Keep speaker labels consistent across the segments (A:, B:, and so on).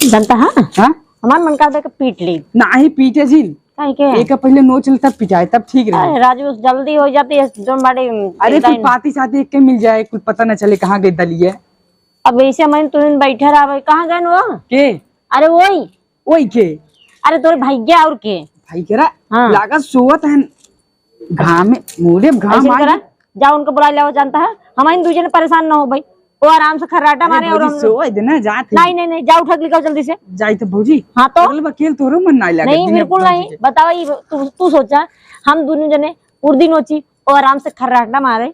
A: जानता है
B: हाँ
A: हमार मन का देख पीट ली
B: नहीं पीटे जी
A: काहे के
B: एक पहले नो चल तब पिटाए तब ठीक रहे।
A: अरे राजू जल्दी हो जाती है जो बड़े
B: अरे कुछ पाती साथी एक के मिल जाए कुछ पता न चले कहाँ गई दलिए।
A: अब ऐसे मन तुरंत बैठे रहा कहाँ गए वो
B: के
A: अरे वही
B: वही के
A: अरे तोरे भैया और के
B: भाई करा
A: हाँ।
B: लागत सोवत है घाम में मुझे घाम आ
A: करा जाओ उनको बुला लिया जानता है हम इन दूसरे परेशान ना हो भाई वो आराम से खर्राटा मारे और हम
B: सोए देना जाते
A: नहीं नहीं नहीं जाओ उठक लिखाओ जल्दी से
B: जाई तो भौजी
A: हाँ तो
B: वकील तोरो मन नहीं लगे
A: नहीं बिल्कुल नहीं बताओ ये तू सोचा हम दोनों जने उर्दी नोची और आराम से खर्राटा मारे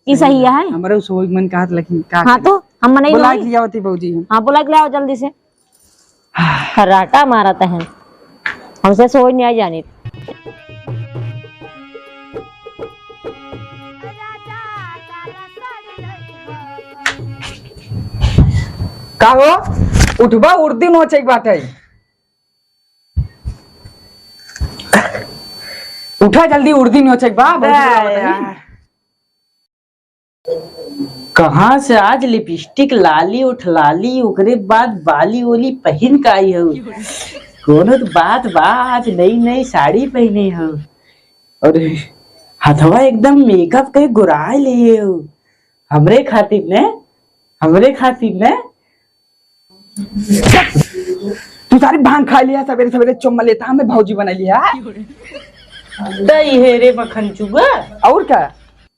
A: ये सही है
B: हमारे सोई मन का लेकिन का
A: हाँ तो हम मनाई
B: बुला लिया होती भौजी
A: हाँ बुला के लाओ जल्दी से खर्राटा मारा तहन हमसे सोच नहीं आई जानी
B: का हो उठबा उर्दी नोचे एक बात है उठा जल्दी उर्दी नोचे एक बात
C: कहाँ से आज लिपस्टिक लाली उठ लाली ओकरे बाद बाली ओली पहन का आई हो कोनो तो बात बा आज नई नई साड़ी पहने हो और हथवा एकदम मेकअप के गुराए लिए हो हमरे खातिर ने
B: तू सारी भांग खा लिया सवेरे सवेरे चुम्मा लेता हमें भौजी बना लिया
C: दही है रे मखन चुगा
B: और क्या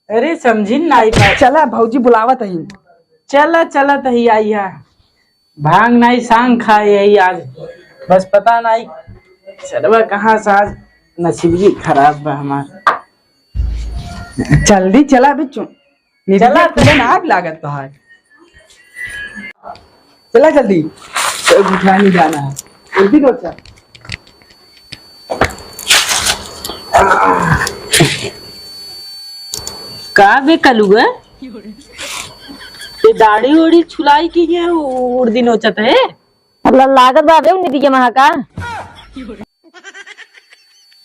C: अरे समझी नहीं पा
B: चला भौजी बुलावत है
C: चला तही आई है भांग नहीं सांग खाए है आज बस पता नहीं चलवा कहाँ से आज नसीबी खराब बा हमार
B: जल्दी चला बिच्चू
C: चला
B: तुझे आग लागत तो है चला जल्दी उठा नहीं जाना है जल्दी रोचा
C: का बे कलुआ ये दाढ़ी ओढ़ी छुलाई की है उड़ दिन नोचत है
A: मतलब लागत बाबे उन्हीं के महा का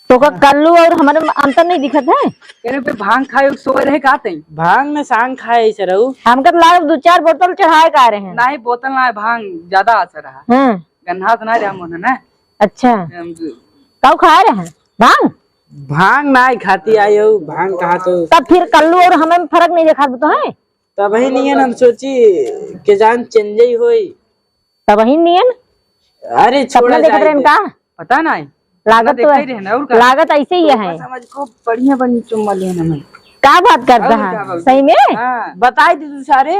A: तो का कल्लू और हमारे अंतर नहीं दिखत है
B: तेरे पे भांग खाए सो रहे का तई
C: भांग में सांग खाए से रहू
A: हमका तो लागत 2-4 बोतल चढ़ाए का रहे हैं
B: नहीं बोतल ना भांग ज्यादा असर रहा
A: हां
B: गन्हा तो ना रहा मोन ना
A: अच्छा कब खा रहे हैं भांग
C: नहीं खाती आई हो भांग कहा तो
A: तब फिर कल्लू और हमें फर्क नहीं देखा तो है
C: तब ही नहीं है हम सोची के जान चेंज ही होई
A: तब ही नहीं है
C: अरे छोड़ा
A: देख रहे का
B: पता नहीं
A: लागत तो है लागत ऐसे ही है
B: समझ को बढ़िया बढ़िया चुम्मा लेना मैं
A: क्या बात करता है सही में
C: बताई दे तू सारे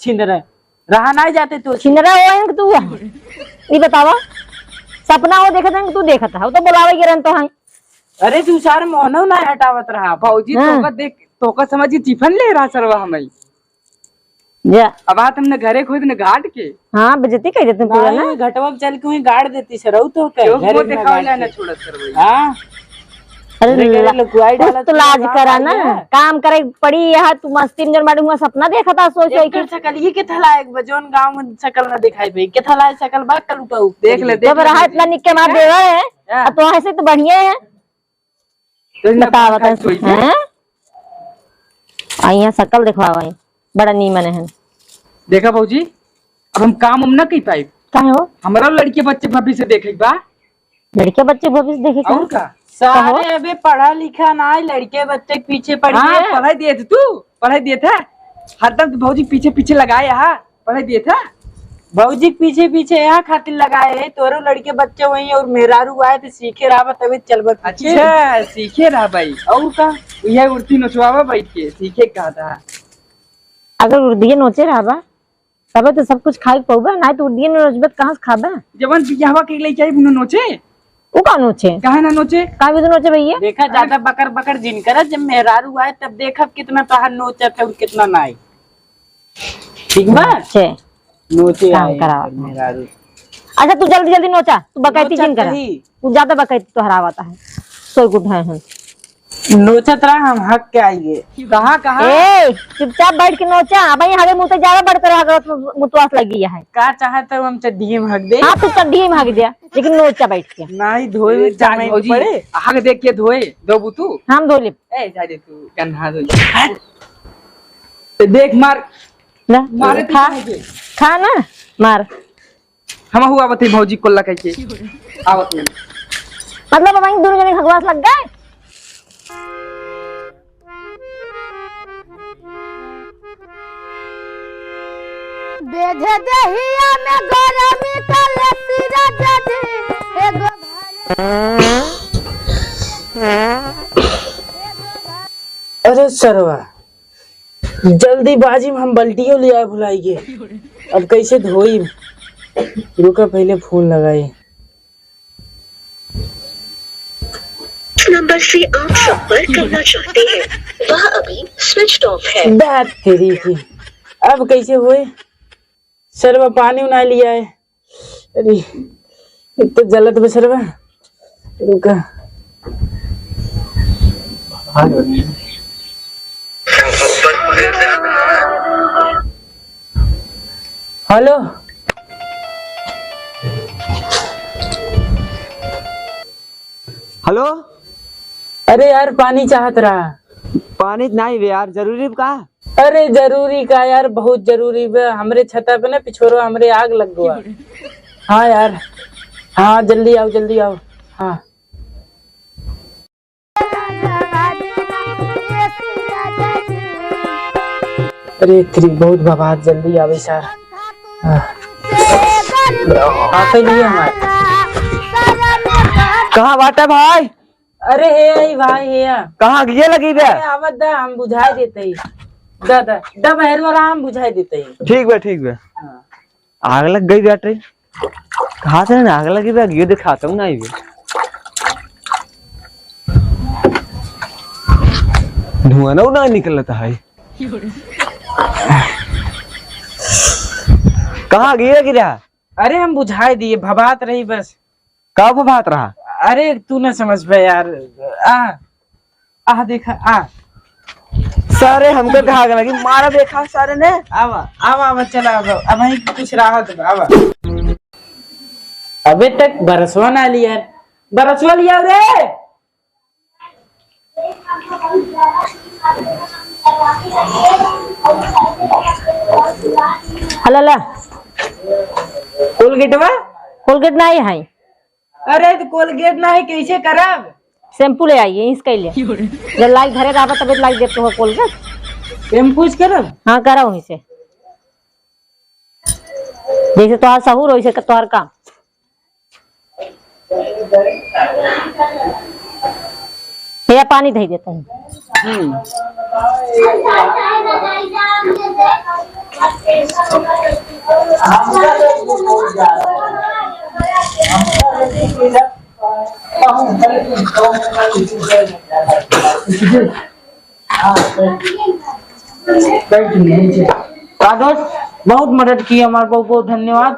C: छिंदरा रहा नहीं जाते तो
A: छिंदरा हो तू ये बतावा सपना वो देखा था तू देखा था वो तो बुलावे गिरन तो है
C: अरे तू सारे मोहनो ना हटावत रहा
B: भौजी तो देख तो समझ टिफिन ले रहा सरवा हमें
A: जा
B: अब बात हमने घरे खुद ने घाट के
A: हाँ बजती कह देते पूरा ना
C: घटवा चल के वहीं गाड़ देती सरऊ तो
B: घर दिखावला ना छोड़त सरवा
C: हां
A: अरे तो लाज करा ना काम करे पड़ी यहाँ तू मस्ती में जन बाड़ी हुआ सपना देखा था सोच
C: के सकल ये के थला एक बजोन गांव में सकल ना दिखाई भाई के थला सकल बा कल उठाऊ
B: देख ले
A: जब रहा इतना निक्के मार देवा है तो ऐसे तो बढ़िया है बता हैं आइया सकल दिखवावा बड़ा नीमन है
B: देखा भौजी अब हम काम हम ना कही पाई
A: काहे हो
B: हमारा लड़के बच्चे भविष्य देखे बा
A: लड़के बच्चे भविष्य देखे
B: और का
C: सारे अबे पढ़ा लिखा ना लड़के बच्चे पीछे पड़ी
B: हाँ, पढ़ाई दिए थे तू पढ़ाई दिए थे हरदम भौजी पीछे पीछे लगाए यहाँ पढ़ाई दिए थे
C: भौजी पीछे पीछे यहाँ खातिर लगाए है तोरो लड़के बच्चे वही और मेहरारू आए थे सीखे रहा तभी चल
B: अच्छा सीखे रहा भाई
C: और का
B: यह उड़ती नोचवावा बैठ के सीखे कहा था
A: अगर उर्दिये नोचे रहा तब तो सब कुछ खाई पौबा ना तो उर्दिये नोचबत कहाँ से खाबा
B: जवन बियाहवा के लिए चाहिए बिना नोचे
A: वो का नोचे
B: कहा ना नोचे
A: कहाँ भी तो नोचे भैया
C: देखा ज्यादा बकर बकर जिनकर जब मेहरारू आए तब देखा कितना तहार नोचा था और कितना नहीं ठीक बा नोचे मेहरारू
A: अच्छा तू जल्दी जल्दी नोचा तू बकैती जिन करा तू ज्यादा बकैती तो हरावाता है सोई गुड है
C: नोचत रहा हम हक के आइए
B: कहाँ कहाँ
A: चुपचाप बैठ के नोचा अब हमें मुँह ज्यादा बढ़ते रहा मुतवास लगी है
C: का चाहते हम चड्डी में हक दे
A: हाँ तू चड्डी में हक दिया लेकिन नोचा बैठ के
C: नहीं धोए
B: पड़े हक देख के धोए दो बुतू
A: हम धो ले
B: तू कन्हा देख मार
A: मारे खा ना मार
B: हम हुआ बते भौजी कोल्ला कह के आवत नहीं।
A: मतलब अब दोनों जने खगवास लग गए।
D: बेधे दहिया में गरमी का लसीरा जदी एगो
C: अरे सरवा जल्दीबाजी में हम बल्टियों ले आए भुलाई के। अब कैसे धोई? रुका पहले फोन लगाए।
E: नंबर से आप संपर्क करना चाहते हैं वह अभी स्विच ऑफ है।
C: बात तेरी की अब कैसे हुए? सरवा पानी उना लिया है। अरे एक तो जलत में सरवा। रुका हेलो
F: हेलो।
C: अरे यार पानी चाहत रहा।
F: पानी नहीं बे यार, जरूरी का?
C: अरे जरूरी का यार, बहुत जरूरी बे। हमरे छता पे ना पिछोरो हमरे आग लग गया। हाँ यार, हाँ जल्दी आओ जल्दी आओ। हाँ अरे तेरी बहुत बवाद, जल्दी आवे सर। आते लिए हमारे
F: कहाँ बाटा भाई?
C: अरे हे आई भाई हे आ।
F: कहाँ ये लगी बे?
C: अरे आवत दा हम बुझाई देते ही। दा दा दा बहर वाला हम बुझाई देते ही।
F: ठीक बे ठीक बे। आग लग गई बैटरी। कहाँ से आग लगी बे? ये दिखाता हूँ ना ये धुआं ना निकलता है। कहाँ गिरा?
C: अरे हम बुझाई दिए, भबात रही बस।
F: कब बात रहा?
C: अरे तू ना समझ पे यार। आ देखा आ।
F: सारे हमको कहा लगी मारा देखा सारे ने।
C: आवा आवा आवा चला आवा। अब वही कुछ राहत आवा। अबे तक बरसवा ना लिया, बरसवा लिया रे।
A: हला
C: कोलगेटवा
A: कोलगेट नहीं है।
C: अरे तो कोलगेट ना है कैसे करब?
A: शैम्पू ले आइए इसके लिए। जब लाइक धरे आवा तब लाइक देते हो कोलगेट।
C: शैम्पू करब?
A: हाँ करा वहीं से, जैसे तोहार सहूर वैसे तोहार काम। भैया पानी दे देता हूँ।
C: बहुत मदद की हमारे, बहुत बहुत धन्यवाद।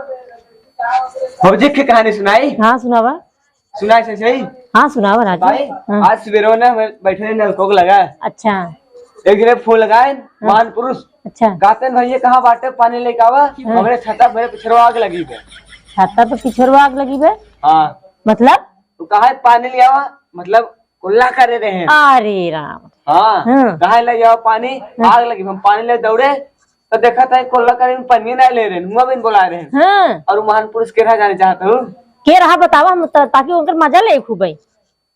F: भौजी की कहानी सुनाई?
A: हाँ सुनावा।
F: सुनाई से सही?
A: हाँ सुनावा राजू।
F: भाई
A: हाँ।
F: आज सवेरे ना बैठे नलकोक लगा।
A: अच्छा
F: एक जने फोन लगाए महान पुरुष।
A: अच्छा।
F: कहते भैया कहाँ बाटे पानी लेके आवा। हमारे छता पे पिछड़वा आग लगी है।
A: छाता पे पिछड़वा आग लगी बे?
F: हाँ
A: मतलब?
F: तो कहा पानी ले आवा, मतलब कुल्ला करे रहे हैं।
A: अरे राम।
F: हाँ कहा ले जाओ पानी, आग लगी। हम पानी ले दौड़े तो देखा था कोल्ला करे पानी नहीं ले रहे, हुआ भी बुला रहे हैं।
A: हाँ।
F: और महान पुरुष के रहा जाने चाहता हूँ।
A: के रहा बतावा हम ताकि उनका मजा ले खूब भाई।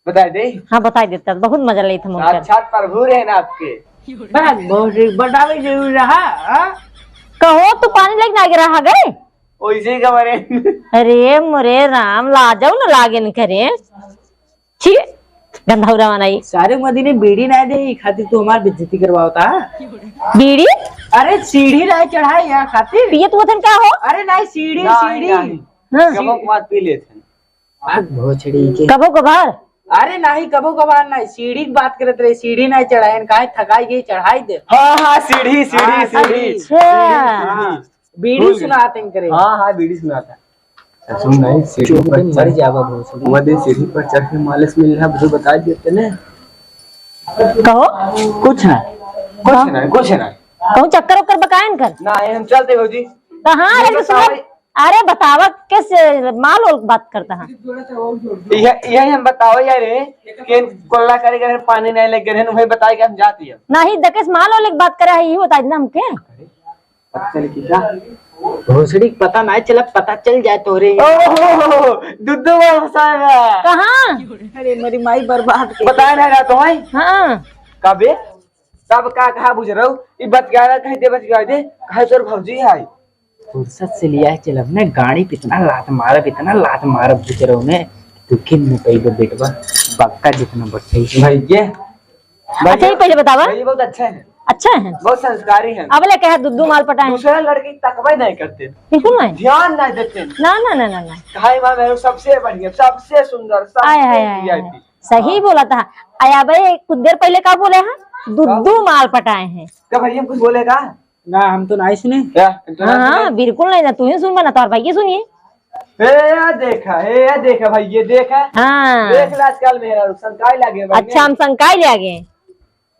F: बता दे।
A: हाँ बता देता, बहुत मजा ले थे उनका।
F: अच्छा प्रभु रहे ना आपके।
C: बतावे जरूर रहा।
A: कहो तो पानी लेके ना रहा गए
F: वैसे ही कमरे।
A: अरे मोरे राम ला जाओ ना लागे न करे। ठीक गंधाउरा बनाई
C: सारे मदीने बीड़ी ना दे खातिर तू हमारी बेइज्जती करवाता।
A: बीड़ी?
C: अरे सीढ़ी ना चढ़ाई या खातिर।
A: पिए तू वतन का हो?
C: अरे नहीं सीढ़ी सीढ़ी।
A: हाँ।
F: कबो मत पी लेते।
C: भोचड़ी के
A: कबो कभार।
C: अरे नहीं कबो कभार नहीं, सीढ़ी की बात करत रहे। सीढ़ी नहीं चढ़ाए काहे थकाई गई चढ़ाई दे।
F: हाँ हाँ सीढ़ी सीढ़ी सीढ़ी।
A: अच्छा
C: बीड़ी सुनाते करे।
F: हाँ हाँ बीड़ी सुनाता। सुन नहीं सीढ़ी पर
C: मर जावा भोसड़ी।
F: मदे सीढ़ी पर चढ़ के मालिश मिल रहा मुझे बता देते ना।
A: कहो
F: कुछ ना कुछ ना कुछ ना।
A: कहूँ चक्कर उक्कर बकायन कर
F: ना हम चलते हो जी।
A: कहाँ? अरे सुन, अरे बतावा कैसे माल और बात करता है।
F: यही हम बताओ यार कि कोल्ला करे अगर पानी नहीं लग गए भाई बताए कि हम जाती है
A: नहीं दकेस माल और बात करे है, ये बता देना हमके।
F: पता चल की क्या
C: भोसड़ी पता नहीं चला, पता चल जाए तोरे।
F: ओहो दुद्धू में फंसाएगा।
A: कहाँ?
C: अरे मेरी माई बर्बाद कर।
F: बताया नहीं रहा तो है
A: हाँ
F: कबे सब का कहा बुझ रहा हूँ ये बच गया दे कहे तोर भौजी है
C: फुर्सत से लिया है चल अपने गाड़ी पे इतना लात मारा बुझ रहा हूँ मैं दुखी में कई बेटवा बक्का जितना बच्चा
F: भाई ये
A: अच्छा ही पहले बतावा।
F: भाई ये बहुत अच्छा है,
A: अच्छा है,
F: बहुत संस्कारी है।
A: अब ले कहे दुद्धू माल पटाए।
F: दूसरे लड़की तकबे नहीं करते,
A: बिल्कुल नहीं,
F: ध्यान नहीं देते।
A: ना ना ना ना ना।
F: कहा माँ मेरे सबसे बढ़िया, सबसे सुंदर,
A: आय हाय
F: सबसे
A: हाय,
F: VIP।
A: सही बोला था। आया भाई कुछ देर पहले क्या बोले हैं? दुद्धू माल पटाए हैं।
F: क्या भैया कुछ बोलेगा?
C: ना हम तो नहीं सुने।
F: क्या
A: हाँ बिल्कुल नहीं ना, तू ही सुन बना तो भाई सुनिए।
F: देखा भाई ये देखा
A: हाँ
F: देख आजकल मेरा संकाय लगे भाई।
A: अच्छा हम संकाय ले आगे।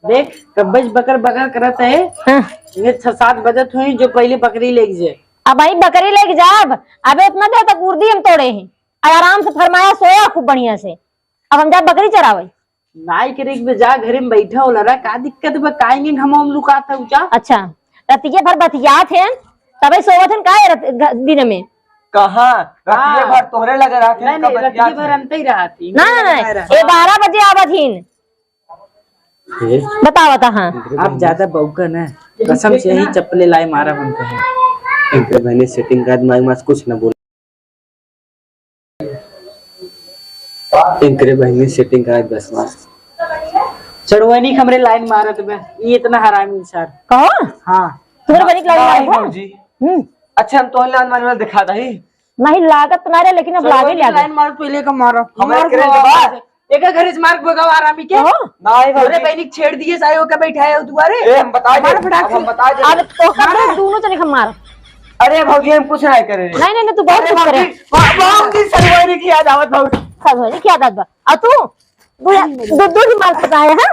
C: देख कब्बज बकर बकर करता है।
A: हाँ।
C: ये 6-7 बजत हुई जो पहले बकरी लेके जाए।
A: अब भाई बकरी लेके जाब, अबे उतना देर तक उर्दी हम तोड़े हैं और आराम से फरमाया सोया खूब बढ़िया से। अब हम जा बकरी चरावे।
C: नाई के रिक में जा घरे में बैठा होला रहा का दिक्कत बा काहेंगे हम लुका था ऊंचा।
A: अच्छा रतिये भर बतिया थे तबे सोवत हन का दिन में।
F: कहाँ रतिये भर तोहरे लगे रहा थे।
C: नहीं रतिये भर अंत ही रहा थी।
A: ना ना ना 11 बजे आवत हिन। बता बता। हाँ
C: आप ज्यादा बौकन है, कसम से ही चप्पले लाए मारा हमको है।
F: इनके मैंने सेटिंग का दिमाग में कुछ न बोला। इनके बहनी सेटिंग का बस मास
C: चढ़वानी हमरे लाइन मारा तो मैं ये इतना हरामी इंसान।
A: कहो
C: हाँ
A: तुम्हारे बड़ी
F: नहीं
A: लगी
F: भौजी। अच्छा हम तो लाइन मारने वाला दिखा ही
A: नहीं लागत तुम्हारे, लेकिन अब लागे ले
C: लाइन मारो पहले का मारो
F: हमारे करे के बाद
C: एक घर से मार्ग भगाओ आरामी के।
F: नहीं
C: अरे
F: भौजी
C: बहनी छेड़ दिए सायो का बैठाया हो दुआरे।
F: ए हम बता दे, अब हम बता दे।
A: अब तो कर दोनों चले हम मार।
F: अरे भौजी हम कुछ नहीं करे।
A: नहीं नहीं तू बहुत कुछ करे।
F: भौजी सरवानी की याद आवत भौजी।
A: सब होने क्या दादा और तू दूध माल पकाया है।